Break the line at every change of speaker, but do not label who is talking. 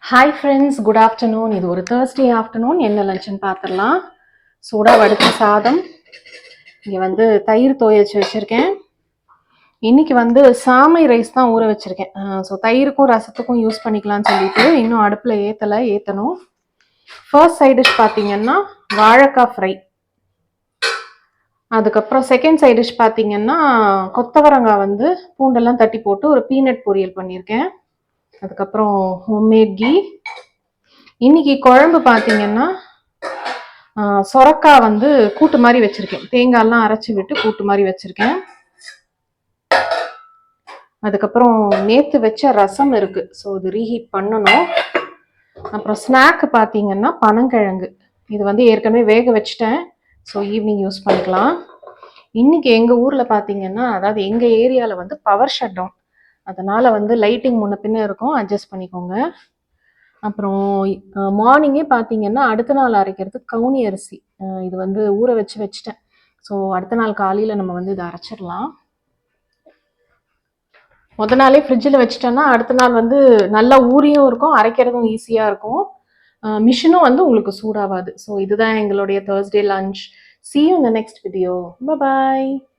Hi friends, good afternoon. இது ஒரு Thursday afternoon. என்ன லஞ்சுன்னு பார்த்துடலாம். சூடா வடித்த சாதம், இங்கே வந்து தயிர் துவைச்சு வச்சுருக்கேன். இன்னைக்கு சாமை ரைஸ் தான் ஊற வச்சுருக்கேன். ஸோ தயிருக்கும் ரசத்துக்கும் யூஸ் பண்ணிக்கலாம்னு சொல்லிட்டு இன்னும் அடுப்பில் ஏற்றணும். ஃபர்ஸ்ட் சைட் டிஷ் பார்த்தீங்கன்னா வாழைக்காய் ஃப்ரை. அதுக்கப்புறம் செகண்ட் சைட் டிஷ் பார்த்தீங்கன்னா கொத்தவரங்காய் பூண்டெல்லாம் தட்டி போட்டு ஒரு பீனட் பொரியல் பண்ணியிருக்கேன். அதுக்கப்புறம் ஹோம்மேட் கீ. இன்னைக்கு குழம்பு பார்த்தீங்கன்னா சொரக்காய் கூட்டு மாதிரி வச்சிருக்கேன். தேங்காயெல்லாம் அரைச்சி விட்டு கூட்டு மாதிரி வச்சிருக்கேன். அதுக்கப்புறம் நேற்று வச்ச ரசம் இருக்கு, ஸோ இது ரீஹீட் பண்ணணும். அப்புறம் ஸ்நாக் பார்த்தீங்கன்னா பனங்கிழங்கு. இது ஏற்கனவே வேக வச்சுட்டேன், ஸோ ஈவினிங் யூஸ் பண்ணிக்கலாம். இன்னைக்கு எங்கள் ஊரில் பார்த்தீங்கன்னா, அதாவது எங்கள் ஏரியாவில் பவர் ஷட் டவுன். அதனால் லைட்டிங் முன்ன பின்ன இருக்கும், அட்ஜஸ்ட் பண்ணிக்கோங்க. அப்புறம் மார்னிங்கே பார்த்தீங்கன்னா அடுத்த நாள் அரைக்கிறதுக்கு கவுனி அரிசி இது ஊற வச்சுட்டேன். ஸோ அடுத்த நாள் காலையில் நம்ம இதை அரைச்சிடலாம். முத நாளே ஃப்ரிட்ஜில் வச்சுட்டோன்னா அடுத்த நாள் நல்லா ஊறியும் இருக்கும், அரைக்கிறதும் ஈஸியாக இருக்கும். மிஷினும் உங்களுக்கு சூடாகாது. ஸோ இதுதான் எங்களுடைய Thursday lunch. See you in the next video. Bye bye.